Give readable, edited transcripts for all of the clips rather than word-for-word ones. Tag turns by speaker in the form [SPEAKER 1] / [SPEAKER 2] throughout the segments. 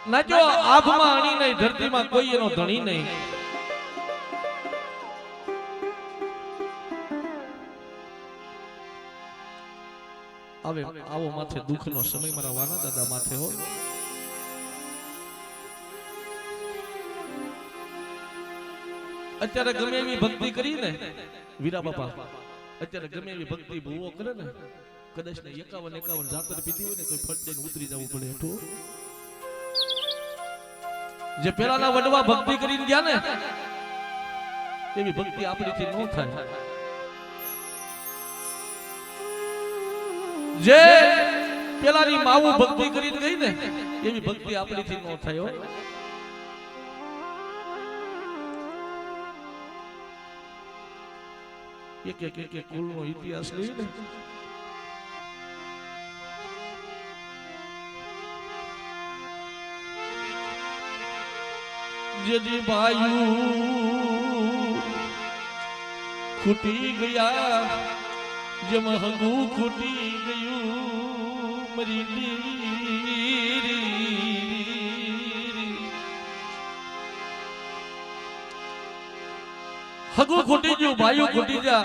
[SPEAKER 1] ના જો આભમાં અણી નહીં, ધરતીમાં કોઈ એનો ધણી નહીં. હવે આવો માથે દુઃખનો સમય મારા વાના દાદા માથે હો. અત્યારે ગમે એવી ભક્તિ કરી ને વીરા બાપા, અત્યારે ગમે એવી ભક્તિ ભૂવો કરે ને, કદાચ ને 51 જાતર પીધી હોય ને તો ફટ દઈને ઉતરી જવું પડે હેઠું. જે પેલાના વડવા ભક્તિ કરીને ગયા ને એવી ભક્તિ આપણીથી ન થાય. જે પેલાની માવું ભક્તિ કરીને ગઈ ને એવી ભક્તિ આપણીથી ન થાય. એક કુળનો ઇતિહાસ લઈ ને જેદી ભાઈ ખૂટી ગયા, જેમ હગુ ખૂટી ગયું મરી હગુ ખૂટી ગયું, ભાઈઓ ખૂટી જા.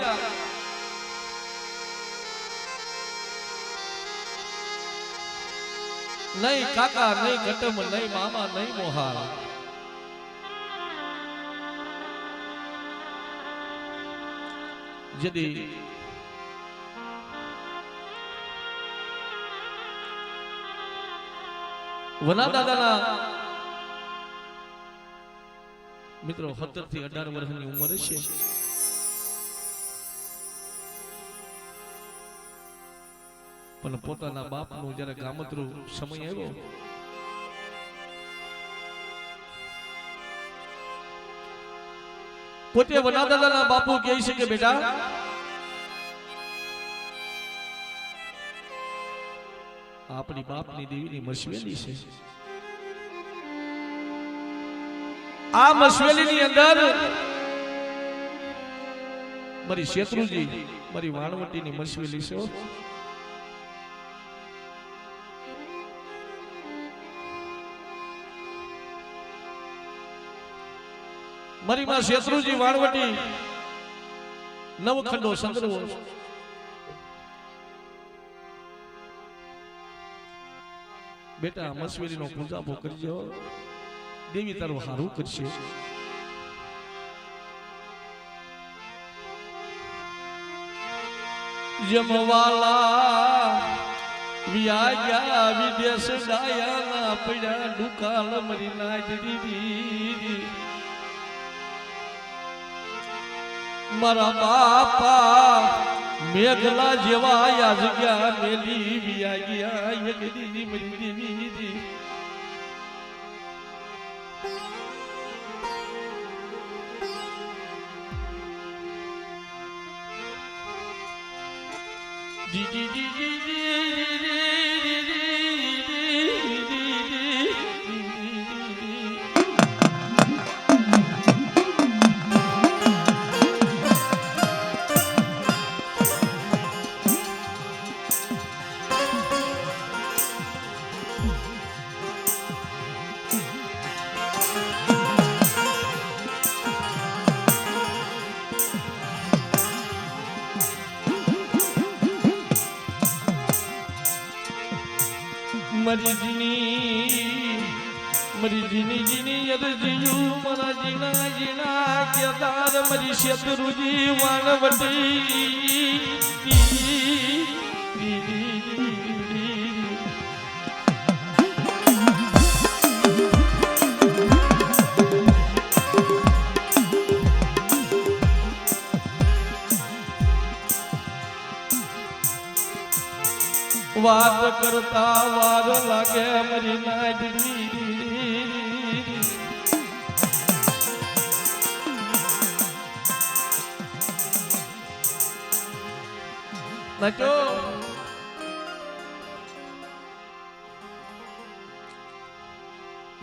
[SPEAKER 1] નહીં કાકા, નહીં કટમ, નહીં મામા, નહીં મોહાર. જેદી વના દાદાના મિત્રો 17 થી 18 વર્ષની ઉંમર છે. પણ પોતાના બાપનું જ્યારે ગામતરું સમય આવ્યો, પોતે વના દાદાના બાપુ કહે છે કે બેટા આપણી બાપની દેવીની મસવેલી છે. આ મસવેલીની અંદર મારી શેત્રુજી, મારી વાણવટીની મસવેલી છે. મારી માં શેત્રુજી વાણવટી નવખંડો સંગ્રહો. બેટા મસવેલીનો પૂજાપો કરજો, દેવી તારું હારું કરશે. જમવાલા વ્યાગ્યા વિદેશ ગાયાના પડ્યા દુકાળ મરી ના દીદી. મારા બાપા મેઘલા જેવા આ જગ્યા મેલી વ્યાગ્યા એક દીદી મરી દેવી. જી જી જી જી મરી જીની અરજીયું મારા જીણા જીણા કેદાર મરી શેત્રુજી વાણવટી. વાત કરતા વાર લાગે મરી નાડલી. નાચો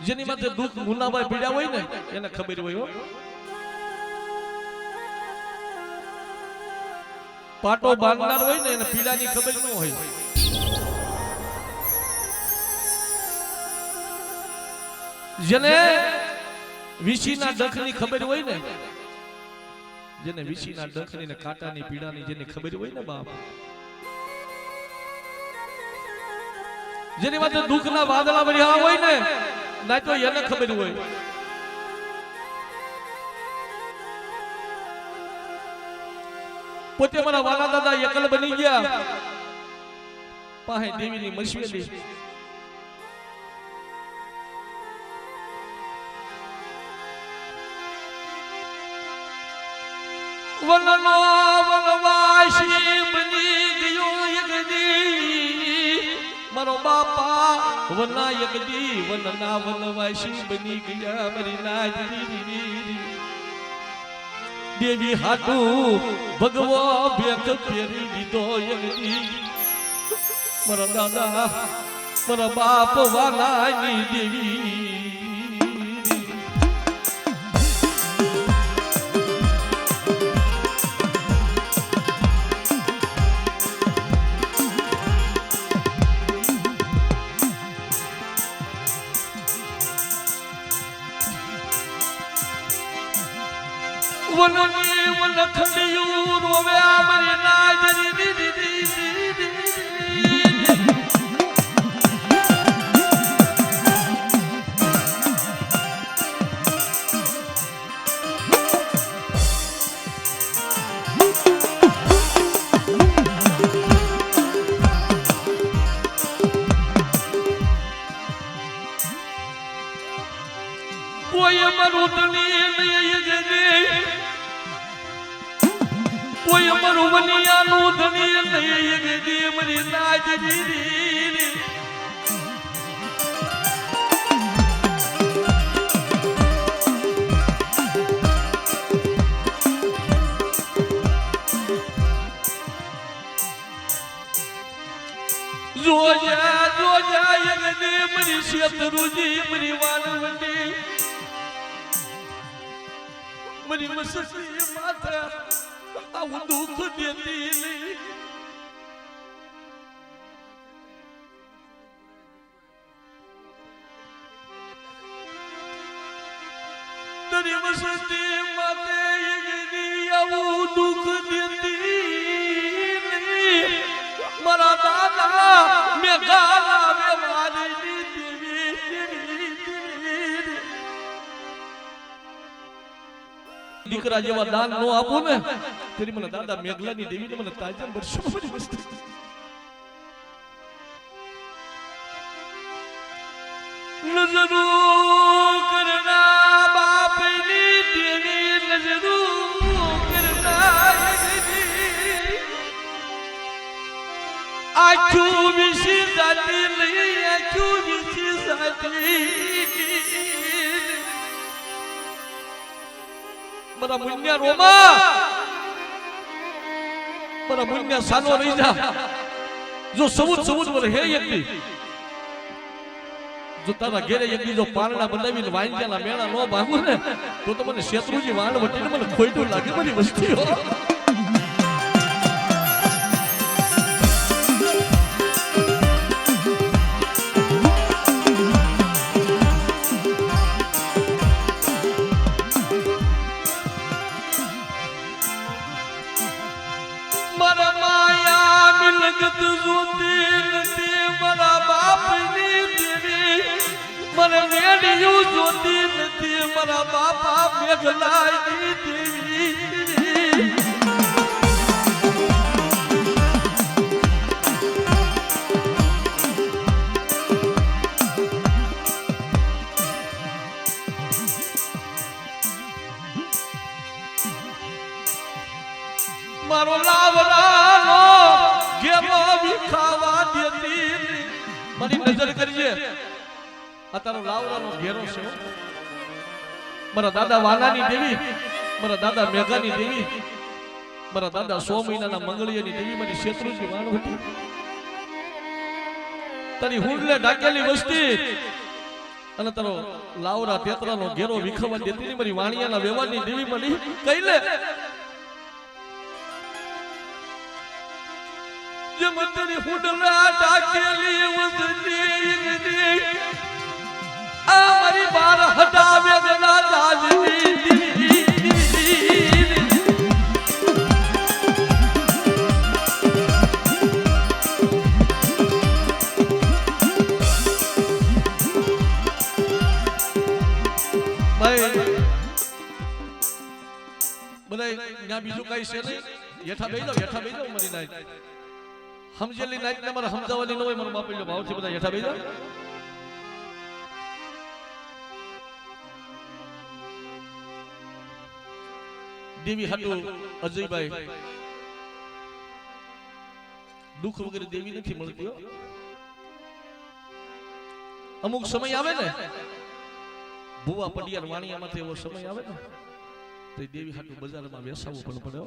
[SPEAKER 1] જેની માથે દુઃખ મુન્નાભાઈ પીડ્યા હોય ને એને ખબર હોય. પાટો બાંધનાર હોય ને એને પીડાની ખબર ન હોય. જેને વિશીના ડખની ખબર હોય ને, જેને વિશીના ડખની ને કાંટાની પીડાની જેને ખબર હોય ને બાપ, જેની માથે દુઃખના વાદળા ભર્યા હોય ને, ના તો એને ખબર હોય. પોતે મારા વાલા દાદા એકલ બની ગયા, પાસે દેવીની મશવેલી. વનનો વનવાસી બની ગયો યગદી, મારો બાપા વના યગદી વનના વનવાસી બની ગયા મારી નાજરી. દેવી હાટુ ભગવો ભેખ ફેરી દીધો યગદી, મારા દાદા મારા બાપ વાલાની દેવી. વનની વનખડિયું રોવે મારી નાજરી દીદી. કોઈ મરુદની નહીં જને, કોઈ અમારું વનિયાનું ધણી નહીં ગદી મારી નાજરી. જોયા જોયા યગદી મારી શેતરુજી મારી વાલવંડી, મારી મસસી માથા આવું દુઃખ દેતી નહીં. તારી મસસી માથે યગદી આવું દુઃખ દેતી નહીં. મારા દાદા મેં ગાલા વ્યવહારની દેવી. દીકરા જેવા દાન નો આપો ને, તેરી મને દાદા મેઘલાની દેવીને મને તાજા વર્ષો બધી વસ્તુ. નજરો કરના બાપની દેવી, નજરો કરના આખું વિશી જાતી નહીં, આખું વિશી જાતી. મારા મુન્યા રોમા, મારા મુન્યા સાનો રહી જા. જો સબૂત પર હે યગદી, જો તારા ઘેરે યગદી જો પારણા બનાવીને વાંજ્યાના મેળા નો ભાંગું ને, તો મને શેત્રુજી વાણ વટીને મને ખોટું લાગે બધી વસ્તીઓ. જગત જોતી નથી મારા બાપની દેવી, મને રેડિયું જોતી નથી મારા બાપા મેઘલાની દેવી. મારો લાવરાનો ઘેરો વિખાવા દેતી. મારી નજર કરજે, આ તારો લાવરાનો ઘેરો છે. મારા દાદા વાલાની દેવી, મારા દાદા મેઘાની દેવી, મારા દાદા 100 મહિનાના મંગળિયાની દેવી, મારી શેત્રુજી વાણવટી. તારી હુંડલે ઢાકેલી વસ્તી અને તારો લાવરા તેતરાનો ઘેરો વિખાવા દેતી મારી વાણિયાના વ્યવહારની દેવી મળી. કઈ લે જમ તારી હુંડલા ઢાકેલી વસ્તી, આ મારી ભાઈ બધા ત્યાં બીજું કઈ છે નહીં યથા બેજો મારી નાઈટ સમજેલી નાઈટ ને મારે સમજાવવાની ન હોય મારો બાપ એટલો ભાવથી બધા યથા બેજો દેવી હાટુ અજયભાઈ દુઃખ વગેરે દેવી નથી મળતી અમુક સમય આવે ને ભુવા પડિયાર વાણિયામાંથી એવો સમય આવે ને તો દેવી હાટુ બજારમાં બેસાવવું પણ પડે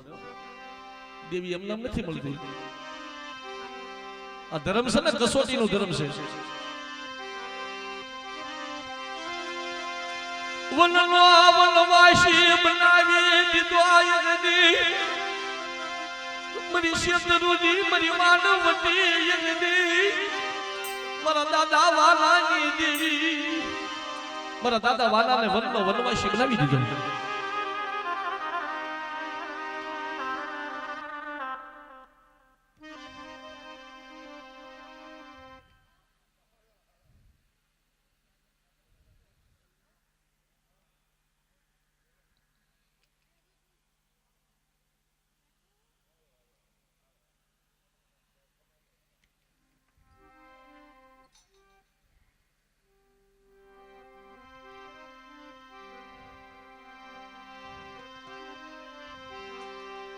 [SPEAKER 1] દેવી એમ નામ નથી મળતી આ ધર્મ છે ને કસોટીનો ધર્મ છે વનનો વનવાસી બનાવી દીધો યગદી મરી શેતરુજી મરી માનવતી યગદી મારા દાદા વાલાની દેવી મારા દાદા વાલાને વનનો વનવાસી બનાવી દીધો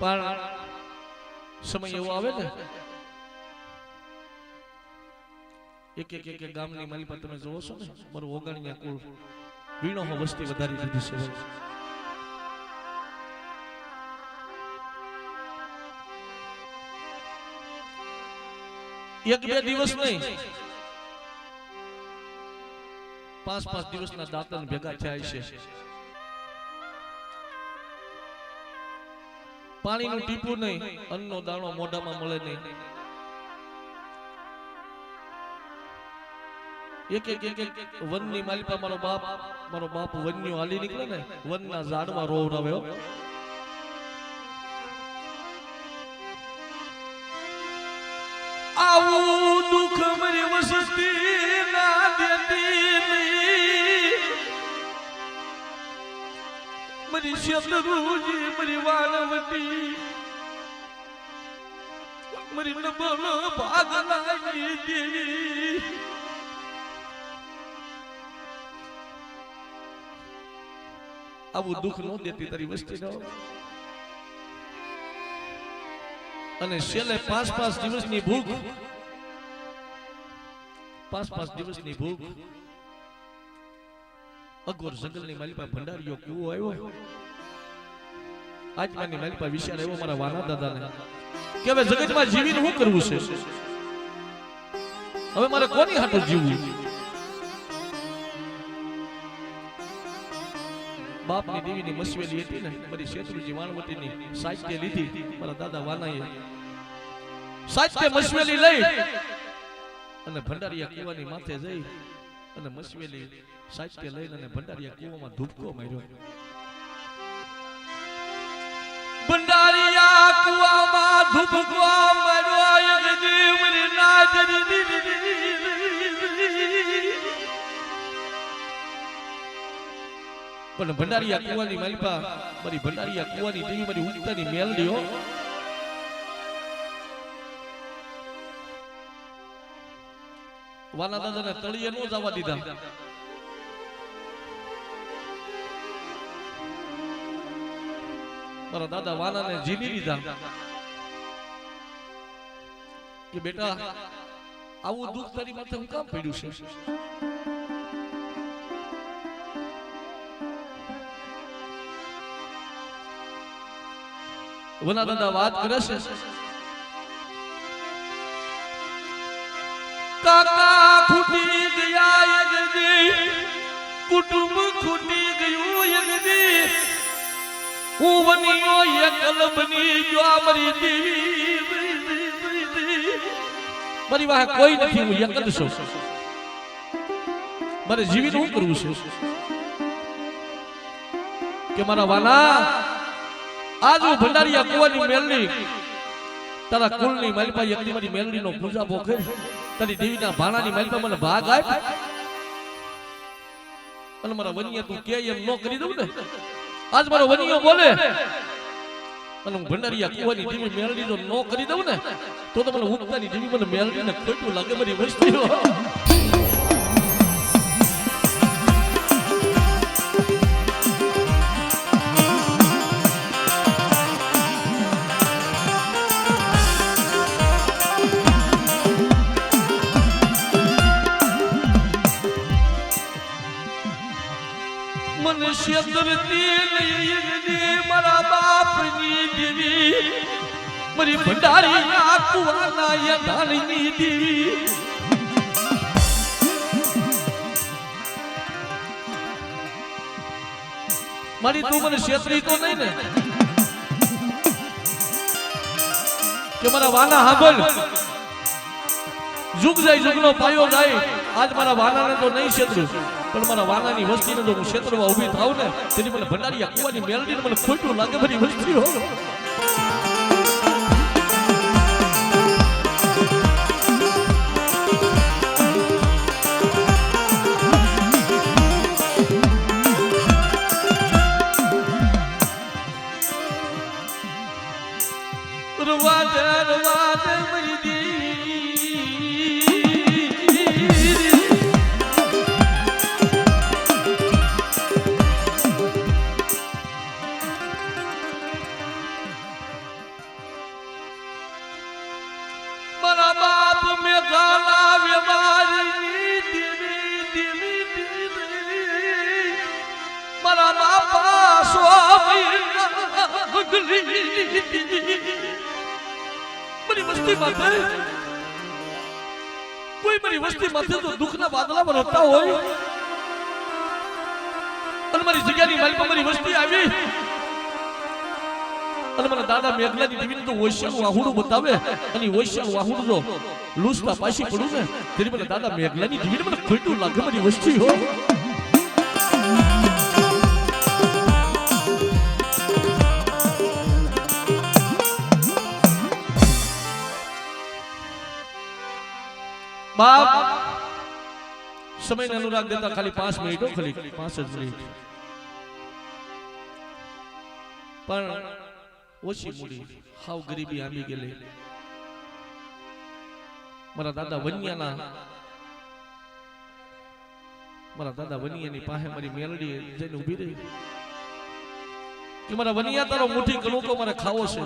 [SPEAKER 1] પણ સમય એવો આવે ને એક ગામની માલિપા તમે જોવો છો ને મારું ઓગણિયા કુળ વીણો વસ્તી વધારી દીધી છે એક બે દિવસ નહીં 5 દિવસના દાંતન ભેગા થયા છે પાણીનું ટીપું નહીં અન્નનો દાણો મોઢામાં મળે નહીં એક વનની માલિપા મારો બાપ વન્યો હાલી નીકળે ને વનના ઝાડમાં રોવરાવ્યો આવું દુઃખ મારી વસતી ના દેતી નહીં મારી શેતરુજી મારી વાનવતી મારી નબળો ભાગ લાગી દેવી આવું દુઃખ નો દેતી તારી વસ્તી નો અને છેલ્લે 5 દિવસની ભૂખ 5 દિવસની ભૂખ અગોર જંગલની માલિપા ભંડારીઓ કેવો આવ્યો આજમાની માલિપા વિચાર આવ્યો મારા વાના દાદાને કે હવે જગતમાં જીવીને શું કરવું છે હવે મારે કોની હાટુ જીવવું બાપની દેવીની મસવેલી હતી ને મારી શેત્રુજી વાણવતીની સાહિત્ય લીધી મારા દાદા વાનાએ સાહિત્ય મસવેલી લઈ અને ભંડારીયા કુવાની માથે જઈ અને મસવેલી સાહિત્ય લઈને અને ભંડારીયા કુવામાં ધૂપકો માર્યો ભંડારીયા કુવામાં ધૂપકો માર્યો યગદી મરી નાજરી પણ ભંડારીયા કુવાની માલિપા મારી ભંડારીયા કુવાની દેવી મારી ઉગતાની મેલડીઓ વાના દાદાને તળિયે નો જવા દીધા મારા દાદા વાનાને જીની લીધા કે બેટા આવું દુઃખ તારી માથે હું કામ પડ્યું છે વના દાદા વાત કરે છે કાકા ખૂટી ગયા યગદી કુટુંબ ખૂટી ગયું યગદી હું બન્યો એકલ બની ગયો મારી દેવી મારી વાહ કોઈ નથી હું એકલ છું મારે જીવીને શું કરવું છે કે મારા વાલા આજ હું ભંડારીયા કુવાની મેલડી તારા કુળની માલિપા યજ્ઞ મારી મેલડીનો પૂજા ભોખે તારી દેવીના ભાણાની માલિપા મને ભાગ આપ અને મારા વનિયા તું કે એમ નો કરી દઉં ને આજ મારો વનિયો બોલે અને હું ભંડારીયા કુવાની જીવી મેલડી જો નો કરી દઉં ને તો મને ઉગતાની જીવી મને મેલડીને ખોટું લાગે મારી વસ્તીઓ મનુષ્ય ધરતી નહીં મારા બાપની દેવી મારી ભંડારી કુવાના યદાની દેવી મારી તું મને ક્ષેત્રી તો નહીં ને કે મારા વાના હાગલ જુગ જાય જુગનો પાયો જાય આજ મારા વાનાને તો નહીં ક્ષેત્રું પણ મારા વાનાની વસ્તીને જો હું ક્ષેત્રમાં ઊભી થાવ ને તેની મને ભંડારીયા કુવાની મેલડીને મને ખોટું લાગે મારી વસ્તીઓ મારા બાપ મે ગાલા વ્યવહારની દેવી મારા બાપા સ્વામી મારી વસ્તી માથે કોઈ મારી વસ્તી માથે તો દુઃખના બાદલા વરસતા હોય અને મારી જગ્યાની માલિક મારી વસ્તી આવી અને મને દાદા મેઘલાની દેવીને તો ઓશિયાનું વાહુડું બતાવે અને ઓશિયાનું વાહુડું જો લૂસતા પાછી પડું ને તેની મને દાદા મેઘલાની દેવીને મને ખોટું લાગે મારી વસ્તી હો બાપ સમયને અનુરાગ દેતા ખાલી 5 મિનિટો ખાલી 5 જ મિનિટ પણ ઓછી મૂડી હાવ ગરીબી આવી ગયેલી મારા દાદા વનિયાની પાસે મારી મેલડી જઈને ઊભી રહી કે મારા વનિયા તારો મુઠ્ઠી કણુકો મારે ખાવો છે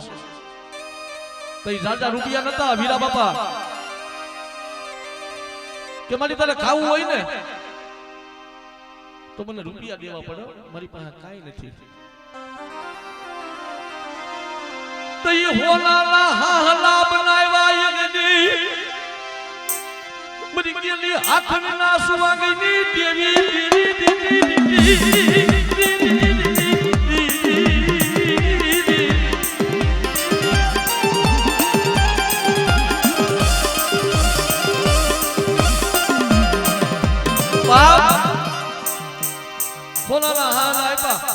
[SPEAKER 1] તઈ જાજા રૂપિયા નતા વીરા બાપા કે મારી તારે ખાવું હોય ને તો મને રૂપિયા દેવા પડે મારી પાસે કાઈ નથી તઈ હોલાલા હાહલા બનાવ્યા યગની મરી ગયેલી હાથ વિના સુવા ગઈની દેવી હોલાલા હાહલા આપ્યા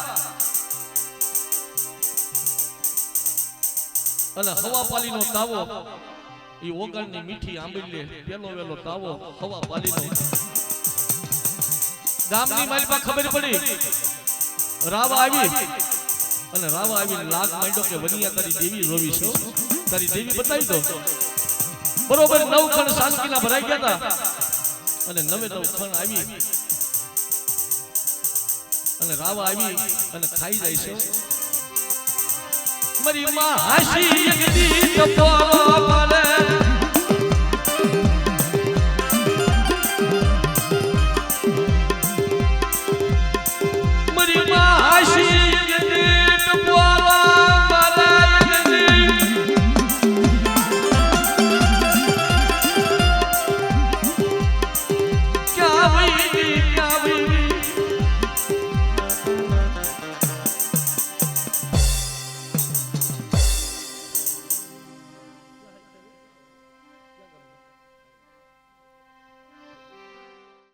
[SPEAKER 1] અને હવા પાલીનો તાવો ઈ ઓગણની મીઠી આંબલી પેલો વેલો તાવો હવા પાલીનો ગામની માલપા ખબર પડી રાવા આવી અને રાવા આવી લાગ માંડ્યો કે વનિયા તારી દેવી રોવી છો તારી દેવી બતાવી દો બરોબર 9 ખણ શાંતિના ભરાઈ ગયા હતા અને 9 ખણ આવી અને રાવા આવી અને ખાઈ જાય છે મારી માં હાસી યગદી તપોરો પાલે